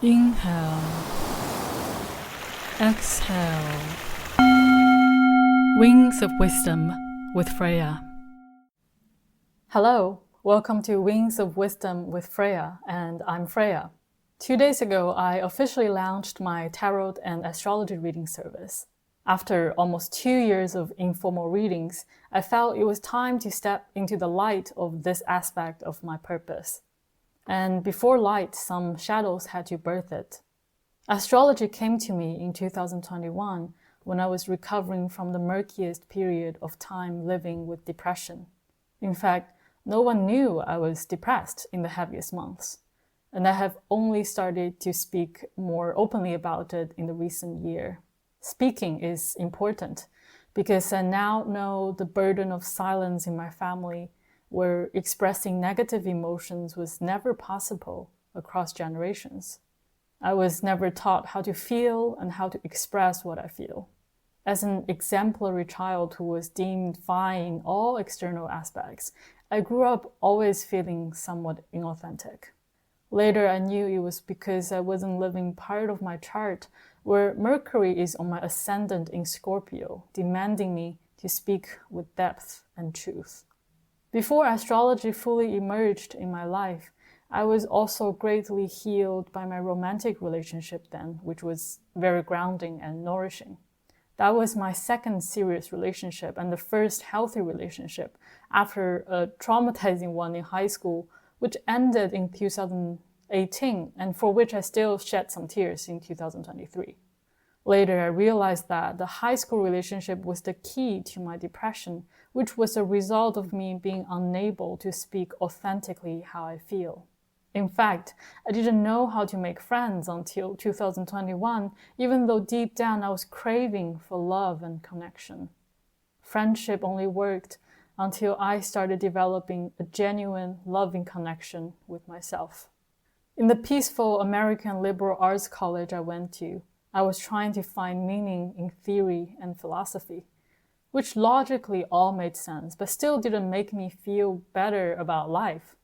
Inhale, exhale. Wings of Wisdom with Freya. Hello, welcome to Wings of Wisdom with Freya, and I'm Freya. 2 days ago, I officially launched my tarot and astrology reading service. After almost 2 years of informal readings, I felt it was time to step into the light of this aspect of my purpose. And before light, some shadows had to birth it. Astrology came to me in 2021 when I was recovering from the murkiest period of time living with depression. In fact, no one knew I was depressed in the heaviest months, and I have only started to speak more openly about it in the recent year. Speaking is important because I now know the burden of silence in my family, where expressing negative emotions was never possible across generations. I was never taught how to feel and how to express what I feel. As an exemplary child who was deemed fine in all external aspects, I grew up always feeling somewhat inauthentic. Later, I knew it was because I wasn't living part of my chart where Mercury is on my ascendant in Scorpio, demanding me to speak with depth and truth. Before astrology fully emerged in my life, I was also greatly healed by my romantic relationship then, which was very grounding and nourishing. That was my second serious relationship and the first healthy relationship after a traumatizing one in high school, which ended in 2018 and for which I still shed some tears in 2023. Later, I realized that the high school relationship was the key to my depression, which was a result of me being unable to speak authentically how I feel. In fact, I didn't know how to make friends until 2021, even though deep down I was craving for love and connection. Friendship only worked until I started developing a genuine, loving connection with myself. In the peaceful American liberal arts college I went to, I was trying to find meaning in theory and philosophy, which logically all made sense, but still didn't make me feel better about life.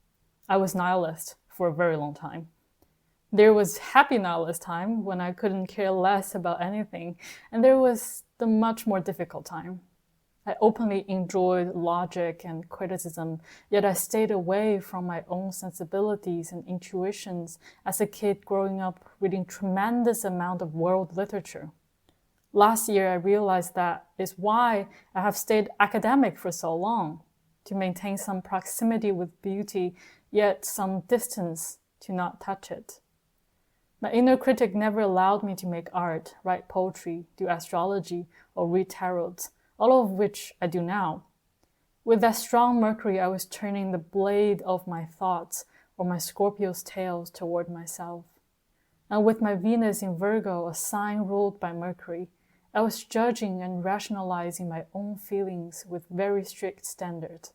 I was nihilist for a very long time. There was happy nihilist time when I couldn't care less about anything, and there was the much more difficult time. I openly enjoyed logic and criticism, yet I stayed away from my own sensibilities and intuitions as a kid growing up reading tremendous amount of world literature. Last year, I realized that is why I have stayed academic for so long, to maintain some proximity with beauty, yet some distance to not touch it. My inner critic never allowed me to make art, write poetry, do astrology, or read tarot, all of which I do now. With that strong Mercury, I was turning the blade of my thoughts or my Scorpio's tails toward myself. And with my Venus in Virgo, a sign ruled by Mercury, I was judging and rationalizing my own feelings with very strict standards.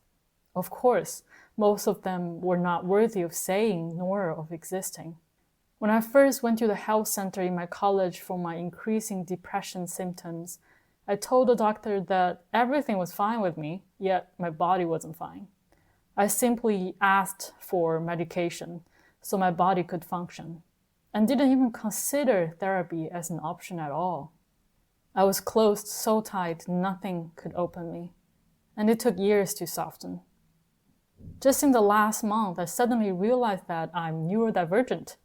Of course, most of them were not worthy of saying nor of existing. When I first went to the health center in my college for my increasing depression symptoms, I told the doctor that everything was fine with me, yet my body wasn't fine. I simply asked for medication so my body could function, and didn't even consider therapy as an option at all. I was closed so tight nothing could open me, and it took years to soften. Just in the last month, I suddenly realized that I'm neurodivergent.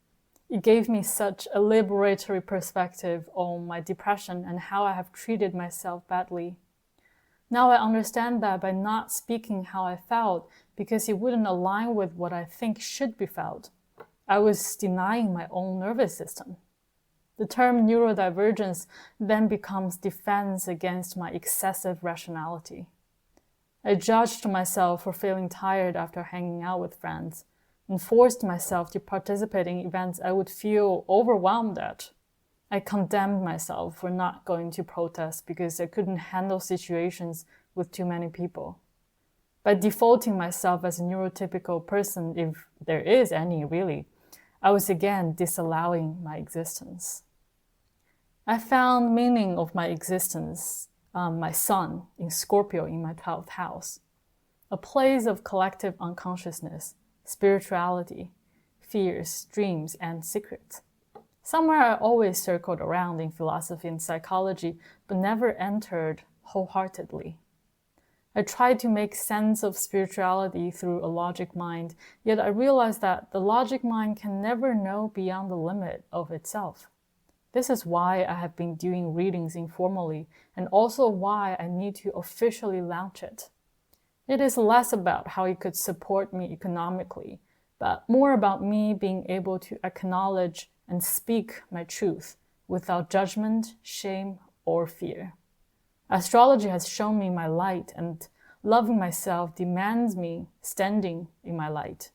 It gave me such a liberatory perspective on my depression and how I have treated myself badly. Now I understand that by not speaking how I felt because it wouldn't align with what I think should be felt, I was denying my own nervous system. The term neurodivergence then becomes defense against my excessive rationality. I judged myself for feeling tired after hanging out with friends, and forced myself to participate in events I would feel overwhelmed at. I condemned myself for not going to protests because I couldn't handle situations with too many people. By defaulting myself as a neurotypical person, if there is any really, I was again disallowing my existence. I found meaning of my existence, my sun in Scorpio in my 12th house, a place of collective unconsciousness, spirituality, fears, dreams, and secrets. Somewhere I always circled around in philosophy and psychology, but never entered wholeheartedly. I tried to make sense of spirituality through a logic mind, yet I realized that the logic mind can never know beyond the limit of itself. This is why I have been doing readings informally, and also why I need to officially launch it. It is less about how it could support me economically, but more about me being able to acknowledge and speak my truth without judgment, shame, or fear. Astrology has shown me my light, and loving myself demands me standing in my light.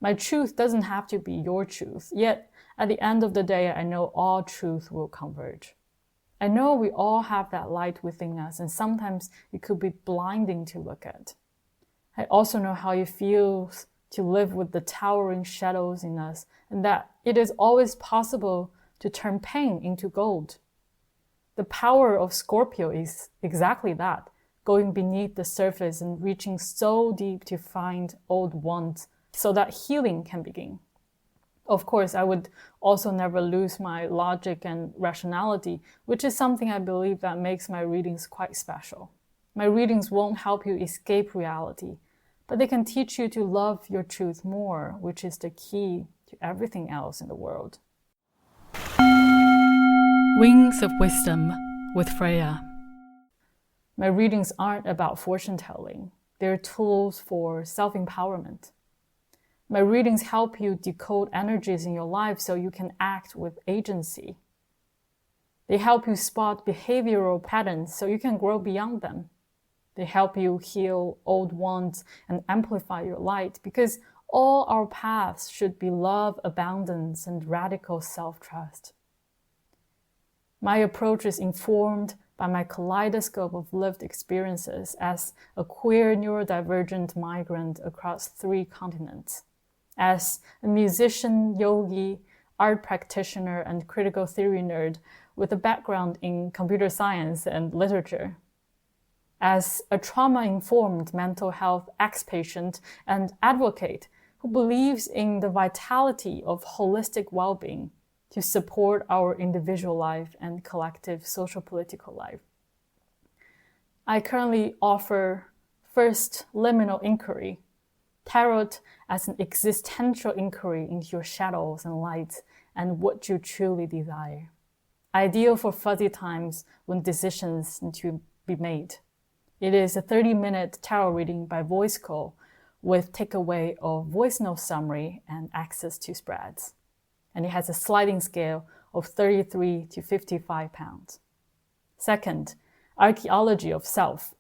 My truth doesn't have to be your truth, yet at the end of the day, I know all truth will converge. I know we all have that light within us, and sometimes it could be blinding to look at. I also know how it feels to live with the towering shadows in us, and that it is always possible to turn pain into gold. The power of Scorpio is exactly that, going beneath the surface and reaching so deep to find old wounds so that healing can begin. Of course, I would also never lose my logic and rationality, which is something I believe that makes my readings quite special. My readings won't help you escape reality, but they can teach you to love your truth more, which is the key to everything else in the world. Wings of Wisdom with Freya. My readings aren't about fortune telling. They're tools for self-empowerment. My readings help you decode energies in your life so you can act with agency. They help you spot behavioral patterns so you can grow beyond them. They help you heal old wounds and amplify your light, because all our paths should be love, abundance, and radical self-trust. My approach is informed by my kaleidoscope of lived experiences as a queer neurodivergent migrant across 3 continents, as a musician, yogi, art practitioner, and critical theory nerd with a background in computer science and literature, as a trauma-informed mental health ex-patient and advocate who believes in the vitality of holistic well-being to support our individual life and collective social-political life. I currently offer first liminal inquiry, tarot as an existential inquiry into your shadows and lights and what you truly desire. Ideal for fuzzy times when decisions need to be made. It is a 30-minute tarot reading by voice call with takeaway of voice note summary and access to spreads. And it has a sliding scale of 33 to 55 pounds. Second, Archaeology of Self.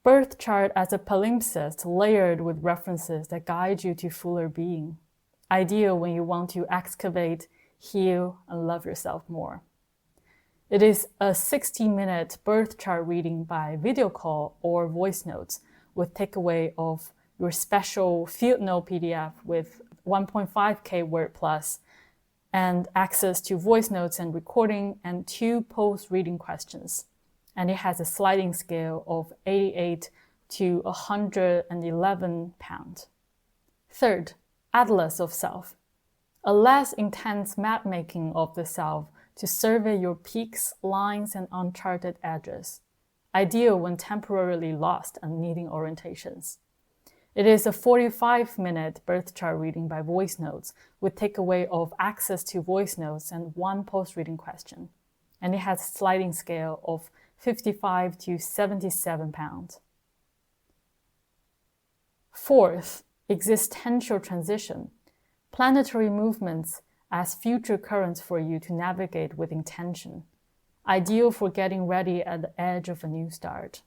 Birth chart as a palimpsest layered with references that guide you to fuller being. Ideal when you want to excavate, heal, and love yourself more. It is a 60-minute birth chart reading by video call or voice notes with takeaway of your special field note PDF with 1.5K word plus and access to voice notes and recording and 2 post-reading questions. And it has a sliding scale of 88 to 111 pounds. Third, Atlas of Self. A less intense map-making of the self to survey your peaks, lines, and uncharted edges. Ideal when temporarily lost and needing orientations. It is a 45-minute birth chart reading by voice notes with takeaway of access to voice notes and 1 post-reading question. And it has a sliding scale of 55 to 77 pounds. Fourth, Existential Transition. Planetary movements as future currents for you to navigate with intention. Ideal for getting ready at the edge of a new start.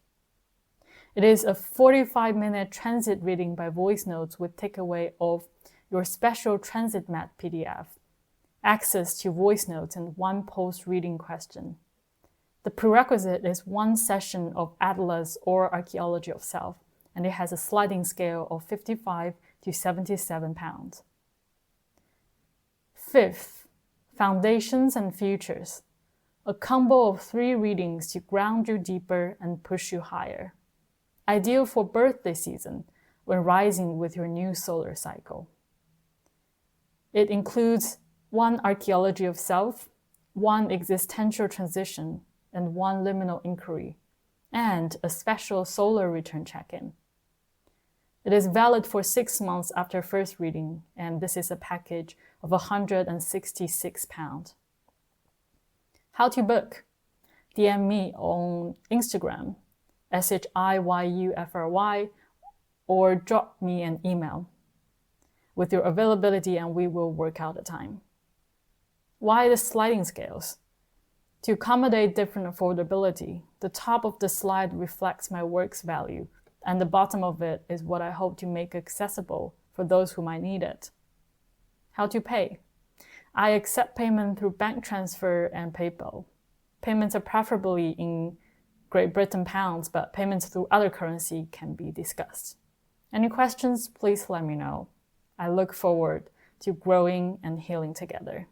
It is a 45-minute transit reading by voice notes with takeaway of your special transit map PDF, access to voice notes, and 1 post-reading question. The prerequisite is 1 session of Atlas or Archaeology of Self, and it has a sliding scale of 55 to 77 pounds. Fifth, Foundations and Futures. A combo of 3 readings to ground you deeper and push you higher. Ideal for birthday season when rising with your new solar cycle. It includes one archaeology of self, one existential transition, and one liminal inquiry, and a special solar return check-in. It is valid for 6 months after first reading, and this is a package of £166. How to book? DM me on Instagram, SHIYUFRY, or drop me an email with your availability and we will work out a time. Why the sliding scales? To accommodate different affordability, the top of the slide reflects my work's value, and the bottom of it is what I hope to make accessible for those who might need it. How to pay? I accept payment through bank transfer and PayPal. Payments are preferably in Great Britain pounds, but payments through other currency can be discussed. Any questions, please let me know. I look forward to growing and healing together.